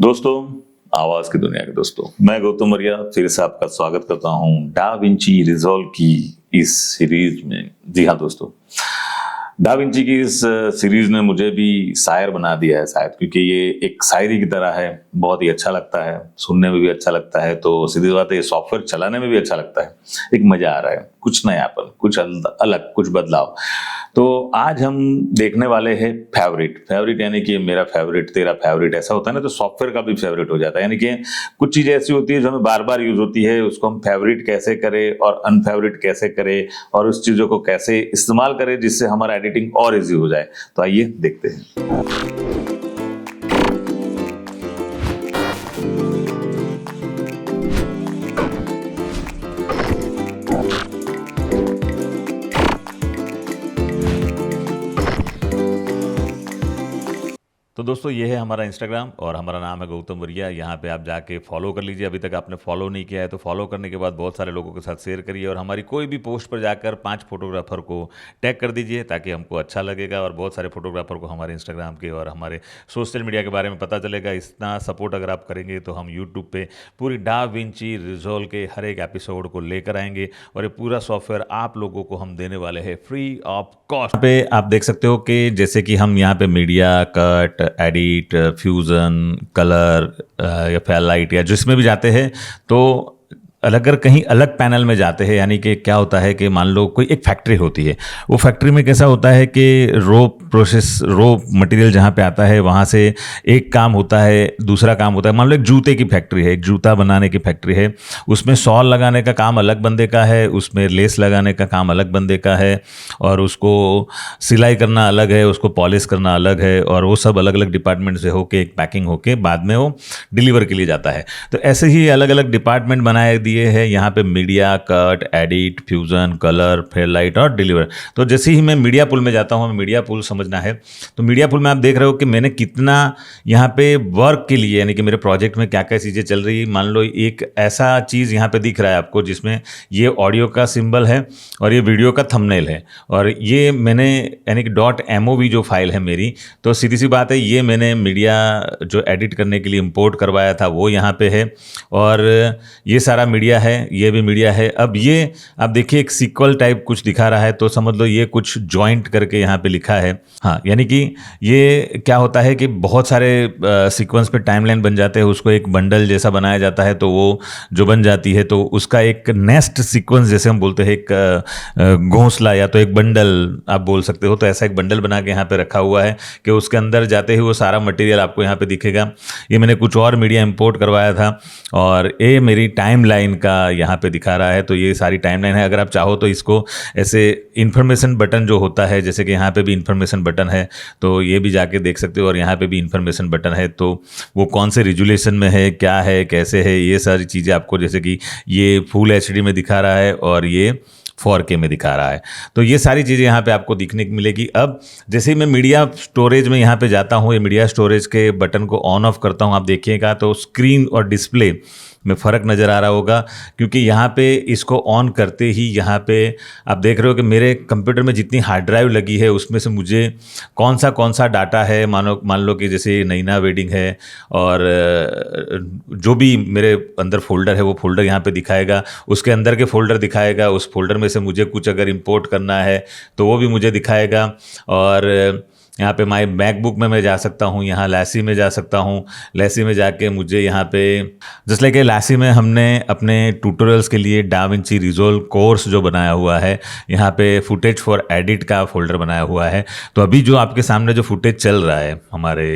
दोस्तों, आवाज की दुनिया के दोस्तों, मैं गौतम मौर्य फिर से आपका स्वागत करता हूं डा विंची रिजॉल्व की इस सीरीज में। जी हाँ दोस्तों, डा विंची की इस सीरीज ने मुझे भी शायर बना दिया है शायद, क्योंकि ये एक शायरी की तरह है। बहुत ही अच्छा लगता है, सुनने में भी अच्छा लगता है, तो सीधी बात है ये सॉफ्टवेयर चलाने में भी अच्छा लगता है। एक मजा आ रहा है, कुछ नयापन, कुछ अलग, कुछ बदलाव। तो आज हम देखने वाले हैं फेवरेट यानी कि मेरा फेवरेट तेरा फेवरेट ऐसा होता है ना, तो सॉफ्टवेयर का भी फेवरेट हो जाता है। यानी कि कुछ चीज़ ऐसी होती है जो हमें बार बार यूज होती है, उसको हम फेवरेट कैसे करें और अनफेवरेट कैसे करें और उस चीज़ों को कैसे इस्तेमाल करें जिससे हमारा एडिटिंग और इजी हो जाए। तो आइए देखते हैं। तो दोस्तों, ये है हमारा इंस्टाग्राम और हमारा नाम है गौतम मौर्य। यहाँ पे आप जाके फॉलो कर लीजिए। अभी तक आपने फॉलो नहीं किया है तो फॉलो करने के बाद बहुत सारे लोगों के साथ शेयर करिए और हमारी कोई भी पोस्ट पर जाकर 5 फोटोग्राफर को टैग कर दीजिए ताकि हमको अच्छा लगेगा और बहुत सारे फोटोग्राफर को हमारे इंस्टाग्राम के और हमारे सोशल मीडिया के बारे में पता चलेगा। इतना सपोर्ट अगर आप करेंगे तो हम यूट्यूब पर पूरी डा विंची रिजॉल्व के हर एक एपिसोड को लेकर आएंगे और ये पूरा सॉफ्टवेयर आप लोगों को हम देने वाले हैं फ्री ऑफ कॉस्ट। पे आप देख सकते हो कि जैसे कि हम यहाँ पे media cut, edit, fusion, colour या फिर लाइट या जिसमें भी जाते हैं तो अगर कहीं अलग पैनल में जाते हैं, यानी कि क्या होता है कि मान लो कोई एक फैक्ट्री होती है, वो फैक्ट्री में कैसा होता है कि रो मटेरियल जहाँ पे आता है वहाँ से एक काम होता है, दूसरा काम होता है। मान लो एक जूते की फैक्ट्री है, एक जूता बनाने की फैक्ट्री है, उसमें सॉल लगाने का काम अलग बंदे का है, उसमें लेस लगाने का काम अलग बंदे का है और उसको सिलाई करना अलग है, उसको पॉलिश करना अलग है और वो सब अलग अलग डिपार्टमेंट से होके एक पैकिंग होके बाद में वो डिलीवर के लिए जाता है। तो ऐसे ही अलग अलग डिपार्टमेंट बनाए दिए हैं यहाँ पे, media cut, edit, fusion, colour, fair light और डिलीवर। तो जैसे ही मैं मीडिया पुल में जाता हूँ, हमें मीडिया पुल समझना है, तो मीडिया पुल में आप देख रहे हो कि मैंने कितना यहाँ पे वर्क के लिए, यानी कि मेरे प्रोजेक्ट में क्या क्या चीज़ें चल रही है। मान लो एक ऐसा चीज़ यहाँ पे दिख रहा है आपको जिसमें ये ऑडियो का सिंबल है और ये वीडियो का थंबनेल है और ये मैंने यानी कि .mov जो फाइल है मेरी, तो सीधी सी बात है ये मैंने मीडिया जो एडिट करने के लिए इंपोर्ट करवाया था वो यहाँ पे है और ये सारा मीडिया है, ये भी मीडिया है। अब ये आप देखिए एक सीक्वल टाइप कुछ दिखा रहा है, तो समझ लो ये कुछ जॉइंट करके यहाँ पे लिखा है। हाँ, यानी कि ये क्या होता है कि बहुत सारे सीक्वेंस पे टाइमलाइन बन जाते हैं, उसको एक बंडल जैसा बनाया जाता है, तो वो जो बन जाती है तो उसका एक नेस्ट सीक्वेंस जैसे हम बोलते हैं, एक घोंसला या तो एक बंडल आप बोल सकते हो। तो ऐसा एक बंडल बना के यहाँ पे रखा हुआ है कि उसके अंदर जाते ही वो सारा मटेरियल आपको यहाँ पे दिखेगा। ये मैंने कुछ और मीडिया इंपोर्ट करवाया था और ये मेरी टाइमलाइन का यहाँ पे दिखा रहा है। तो ये सारी टाइमलाइन है। अगर आप चाहो तो इसको ऐसे इन्फॉर्मेशन बटन जो होता है, जैसे कि यहाँ पे भी इन्फॉर्मेशन बटन है, तो ये भी जाके देख सकते हो और यहाँ पे भी इन्फॉर्मेशन बटन है। तो वो कौन से रिजोल्यूशन में है, क्या है, कैसे है, ये सारी चीज़ें आपको, जैसे कि ये फुल HD में दिखा रहा है और ये 4K में दिखा रहा है। तो ये सारी चीज़ें यहाँ पे आपको दिखने को मिलेगी। अब जैसे ही मैं मीडिया स्टोरेज में यहाँ पे जाता हूँ, ये मीडिया स्टोरेज के बटन को ऑन ऑफ करता हूँ, आप देखिएगा तो स्क्रीन और डिस्प्ले में फ़र्क नज़र आ रहा होगा, क्योंकि यहाँ पे इसको ऑन करते ही यहाँ पे आप देख रहे हो कि मेरे कंप्यूटर में जितनी हार्ड ड्राइव लगी है उसमें से मुझे कौन सा डाटा है, मान लो कि जैसे नैना वेडिंग है और जो भी मेरे अंदर फोल्डर है वो फोल्डर यहाँ पे दिखाएगा, उसके अंदर के फोल्डर दिखाएगा, उस फोल्डर में से मुझे कुछ अगर इंपोर्ट करना है तो वो भी मुझे दिखाएगा। और यहाँ पे माई मैकबुक में मैं जा सकता हूँ, यहाँ लैसी में जा सकता हूँ, लैसी में जाके मुझे यहाँ पे जस्ट लाइक लैसी में हमने अपने ट्यूटोरियल्स के लिए डा विंची रिजॉल्व कोर्स जो बनाया हुआ है, यहाँ पे फुटेज फॉर एडिट का फोल्डर बनाया हुआ है। तो अभी जो आपके सामने जो फुटेज चल रहा है हमारे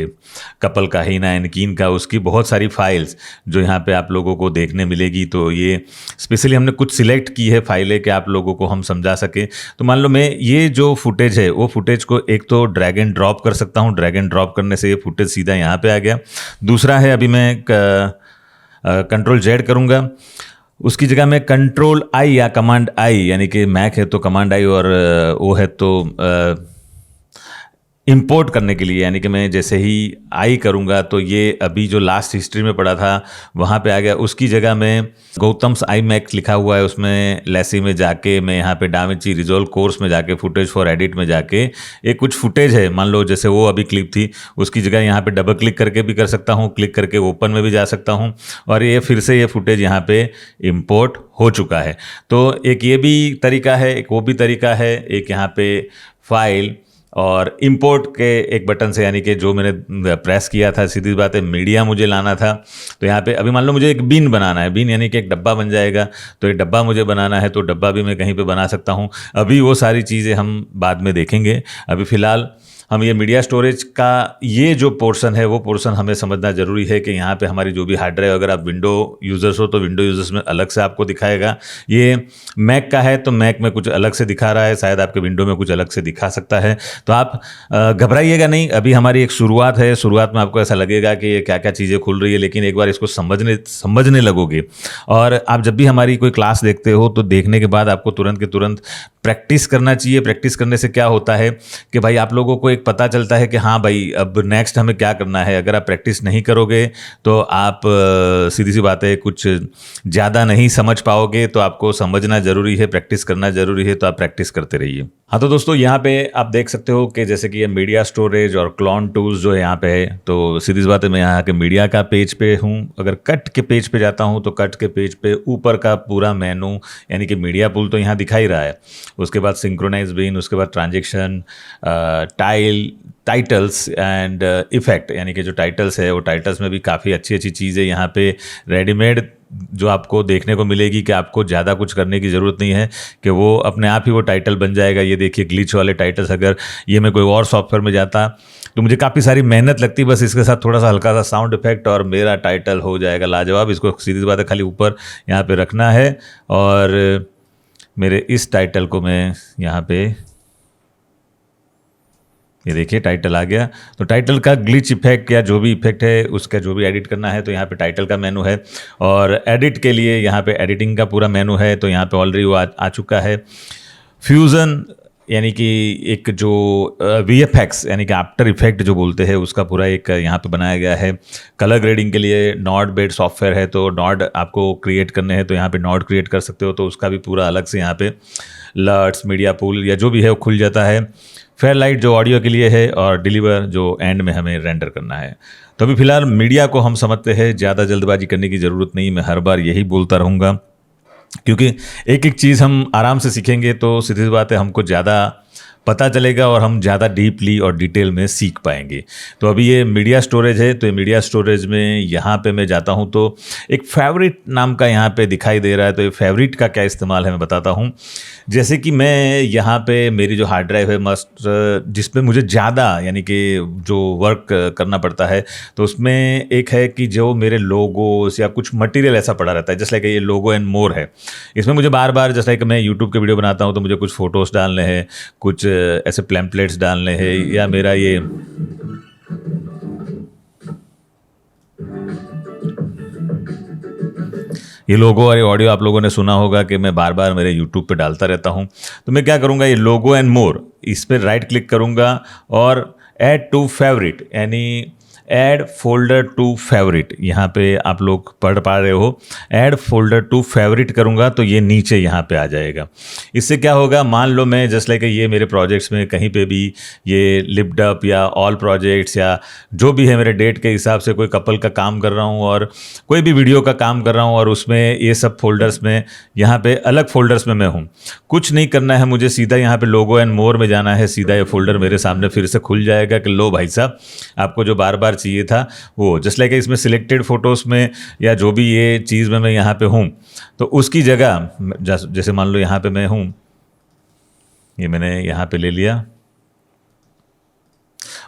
कपल का, हीना एंड कीन का, उसकी बहुत सारी फाइल्स जो यहाँ पे आप लोगों को देखने मिलेगी। तो ये स्पेशली हमने कुछ सिलेक्ट की है फाइलें कि आप लोगों को हम समझा सके। तो मान लो मैं ये जो फुटेज है वो फुटेज को एक तो ड्रैग एंड ड्रॉप कर सकता हूँ, ड्रैग एंड ड्रॉप करने से ये फुटेज सीधा यहाँ पे आ गया। दूसरा है, अभी मैं कंट्रोल Z करूँगा, उसकी जगह में कंट्रोल I या कमांड I, यानी कि मैक है तो कमांड I और वो है तो इंपोर्ट करने के लिए, यानी कि मैं जैसे ही आई करूँगा तो ये अभी जो लास्ट हिस्ट्री में पड़ा था वहाँ पे आ गया। उसकी जगह में गौतम्स आई मैक्स लिखा हुआ है, उसमें लेसी में जाके मैं यहाँ पे डाविंची रिजॉल्व कोर्स में जाके फुटेज फॉर एडिट में जाके एक कुछ फुटेज है, मान लो जैसे वो अभी क्लिप थी, उसकी जगह यहाँ पे डबल क्लिक करके भी कर सकता हूँ, क्लिक करके ओपन में भी जा सकता हूँ और ये फिर से ये फुटेज यहाँ पे इम्पोर्ट हो चुका है। तो एक ये भी तरीका है, एक वो भी तरीका है, एक यहाँ पे फाइल और इंपोर्ट के एक बटन से, यानी कि जो मैंने प्रेस किया था, सीधी बात है मीडिया मुझे लाना था। तो यहाँ पे अभी मान लो मुझे एक बिन बनाना है, बिन यानी कि एक डब्बा बन जाएगा, तो एक डब्बा मुझे बनाना है, तो डब्बा भी मैं कहीं पे बना सकता हूँ। अभी वो सारी चीज़ें हम बाद में देखेंगे। अभी फ़िलहाल हम ये मीडिया स्टोरेज का ये जो पोर्शन है वो पोर्शन हमें समझना ज़रूरी है कि यहाँ पे हमारी जो भी हार्ड ड्राइव, अगर आप विंडो यूज़र्स हो तो विंडो यूज़र्स में अलग से आपको दिखाएगा, ये मैक का है तो मैक में कुछ अलग से दिखा रहा है, शायद आपके विंडो में कुछ अलग से दिखा सकता है। तो आप घबराइएगा नहीं, अभी हमारी एक शुरुआत है, शुरुआत में आपको ऐसा लगेगा कि ये क्या क्या चीज़ें खुल रही है, लेकिन एक बार इसको समझने लगोगे और आप जब भी हमारी कोई क्लास देखते हो तो देखने के बाद आपको तुरंत के तुरंत प्रैक्टिस करना चाहिए। प्रैक्टिस करने से क्या होता है कि भाई आप लोगों को एक पता चलता है कि हाँ भाई अब नेक्स्ट हमें क्या करना है। अगर आप प्रैक्टिस नहीं करोगे तो आप सीधी सी बात है कुछ ज़्यादा नहीं समझ पाओगे, तो आपको समझना ज़रूरी है, प्रैक्टिस करना ज़रूरी है, तो आप प्रैक्टिस करते रहिए। हाँ तो दोस्तों यहाँ पे आप देख सकते हो कि जैसे कि ये मीडिया स्टोरेज और क्लोन टूल्स जो है यहाँ पे है, तो सीधी सी बात है मैं यहाँ के मीडिया का पेज पे हूँ। अगर कट के पेज पे जाता हूँ तो कट के पेज पे ऊपर का पूरा मेनू यानी कि मीडिया पुल तो यहाँ दिखा ही रहा है, उसके बाद सिंक्रोनाइज बिन, उसके बाद ट्रांजेक्शन, टाइटल्स एंड इफेक्ट, यानी कि जो टाइटल्स है वो टाइटल्स में भी काफ़ी अच्छी अच्छी चीज़ें यहाँ पे रेडीमेड जो आपको देखने को मिलेगी कि आपको ज़्यादा कुछ करने की ज़रूरत नहीं है कि वो अपने आप ही वो टाइटल बन जाएगा। ये देखिए ग्लिच वाले टाइटल्स, अगर ये मैं कोई और सॉफ्टवेयर में जाता तो मुझे काफ़ी सारी मेहनत लगती, बस इसके साथ थोड़ा सा हल्का सा साउंड इफेक्ट और मेरा टाइटल हो जाएगा लाजवाब। इसको सीधी सी बात है खाली ऊपर यहाँ पे रखना है और मेरे इस टाइटल को मैं यहाँ पे, ये देखिए टाइटल आ गया। तो टाइटल का ग्लिच इफेक्ट या जो भी इफेक्ट है उसका जो भी एडिट करना है तो यहाँ पे टाइटल का मेनू है और एडिट के लिए यहाँ पे एडिटिंग का पूरा मेनू है, तो यहाँ पे ऑलरेडी वो आ चुका है। फ्यूज़न यानी कि एक जो VFX यानी कि आफ्टर इफेक्ट जो बोलते हैं उसका पूरा एक यहाँ पे बनाया गया है। कलर ग्रेडिंग के लिए नॉड बेड सॉफ्टवेयर है, तो नॉड आपको क्रिएट करने हैं तो यहाँ पे नॉड क्रिएट कर सकते हो, तो उसका भी पूरा अलग से यहाँ पे लर्ट्स, मीडिया पूल या जो भी है वो खुल जाता है। फेयरलाइट जो ऑडियो के लिए है और डिलीवर जो एंड में हमें रेंडर करना है। तो अभी फ़िलहाल मीडिया को हम समझते हैं, ज़्यादा जल्दबाजी करने की ज़रूरत नहीं, मैं हर बार यही बोलता रहूँगा क्योंकि एक एक चीज़ हम आराम से सीखेंगे तो सीधी सी बात है हमको ज़्यादा पता चलेगा और हम ज़्यादा डीपली और डिटेल में सीख पाएंगे। तो अभी ये मीडिया स्टोरेज है, तो ये मीडिया स्टोरेज में यहाँ पे मैं जाता हूँ तो एक फेवरेट नाम का यहाँ पे दिखाई दे रहा है। तो ये फेवरेट का क्या इस्तेमाल है मैं बताता हूँ। जैसे कि मैं यहाँ पे मेरी जो हार्ड ड्राइव है मस्ट, जिसमें मुझे ज़्यादा यानी कि जो वर्क करना पड़ता है, तो उसमें एक है कि जो मेरे लोगोस या कुछ मटेरियल ऐसा पड़ा रहता है, जैसे कि ये लोगो एंड मोर है। इसमें मुझे बार बार, जैसे कि मैं यूट्यूब के वीडियो बनाता हूँ तो मुझे कुछ फ़ोटोज़ डालने हैं, कुछ ऐसे पैम्पलेट्स डालने हैं, या मेरा ये लोगो और ये ऑडियो आप लोगों ने सुना होगा कि मैं बार बार मेरे यूट्यूब पे डालता रहता हूँ। तो मैं क्या करूँगा, ये लोगो एंड मोर इस पर राइट क्लिक करूँगा और ऐड टू फेवरेट यानी ऐड फोल्डर टू फेवरेट, यहाँ पे आप लोग पढ़ पा रहे हो, ऐड फोल्डर टू फेवरेट करूँगा तो ये नीचे यहाँ पे आ जाएगा। इससे क्या होगा, मान लो मैं जस्ट लाइक ये मेरे प्रोजेक्ट्स में कहीं पे भी ये लिफ्ट अप या ऑल प्रोजेक्ट्स या जो भी है मेरे डेट के हिसाब से कोई कपल का काम कर रहा हूँ और कोई भी वीडियो का काम कर रहा हूँ और उसमें ये सब फोल्डर्स में यहाँ पे अलग फोल्डर्स में मैं हूँ। कुछ नहीं करना है मुझे, सीधा यहाँ पे लोगो एंड मोर में जाना है, सीधा ये फोल्डर मेरे सामने फिर से खुल जाएगा कि लो भाई साहब आपको जो बार बार चाहिए था वो, जस्ट लाइक इसमें सिलेक्टेड फोटोज़ में या जो भी ये चीज़ में मैं यहाँ पे हूँ तो उसकी जगह जैसे मान लो यहाँ पे मैं हूँ, ये मैंने यहाँ पे ले लिया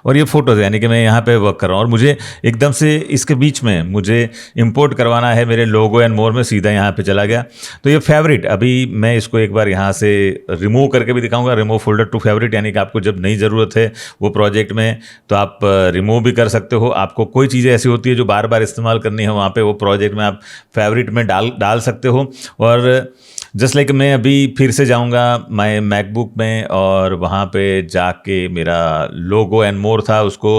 और ये फ़ोटोज़ यानी कि मैं यहाँ पे वर्क कर रहा हूँ और मुझे एकदम से इसके बीच में मुझे इंपोर्ट करवाना है मेरे लोगो एंड मोर में, सीधा यहाँ पे चला गया। तो ये फेवरेट, अभी मैं इसको एक बार यहाँ से रिमूव करके भी दिखाऊंगा, रिमूव फोल्डर टू फेवरेट, यानी कि आपको जब नई ज़रूरत है वो प्रोजेक्ट में तो आप रिमूव भी कर सकते हो। आपको कोई चीज़ें ऐसी होती है जो बार बार इस्तेमाल करनी है वहाँ पर, वो प्रोजेक्ट में आप फेवरेट में डाल सकते हो। और जस्ट लाइक मैं अभी फिर से जाऊंगा मैं मैकबुक में और वहाँ पे जाके मेरा लोगो एंड मोर था उसको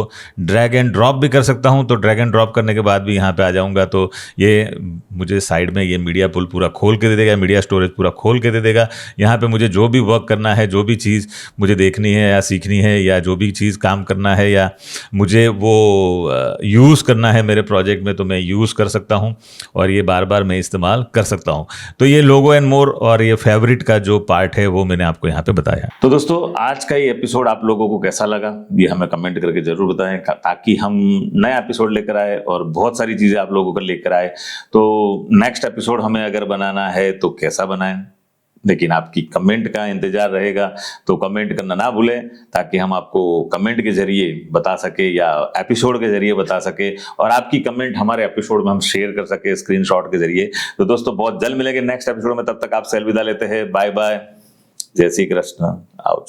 ड्रैग एंड ड्रॉप भी कर सकता हूँ। तो ड्रैग एंड ड्रॉप करने के बाद भी यहाँ पे आ जाऊंगा तो ये मुझे साइड में ये मीडिया पुल पूरा खोल के दे देगा, मीडिया स्टोरेज पूरा खोल के दे देगा। यहाँ पे मुझे जो भी वर्क करना है, जो भी चीज़ मुझे देखनी है या सीखनी है या जो भी चीज़ काम करना है या मुझे वो यूज़ करना है मेरे प्रोजेक्ट में, तो मैं यूज़ कर सकता हूँ और ये बार बार मैं इस्तेमाल कर सकता हूँ। तो ये लोगो एंड मोर और ये फेवरेट का जो पार्ट है वो मैंने आपको यहाँ पे बताया। तो दोस्तों आज का ये एपिसोड आप लोगों को कैसा लगा ये हमें कमेंट करके जरूर बताएं, ताकि हम नया एपिसोड लेकर आए और बहुत सारी चीज़ें आप लोगों को लेकर आए। तो नेक्स्ट एपिसोड हमें अगर बनाना है तो कैसा बनाएं, लेकिन आपकी कमेंट का इंतजार रहेगा। तो कमेंट करना ना भूलें ताकि हम आपको कमेंट के जरिए बता सके या एपिसोड के जरिए बता सके और आपकी कमेंट हमारे एपिसोड में हम शेयर कर सके स्क्रीनशॉट के जरिए। तो दोस्तों बहुत जल्द मिलेंगे नेक्स्ट एपिसोड में, तब तक आपसे अलविदा लेते हैं। बाय बाय, जय श्री कृष्ण, आओ।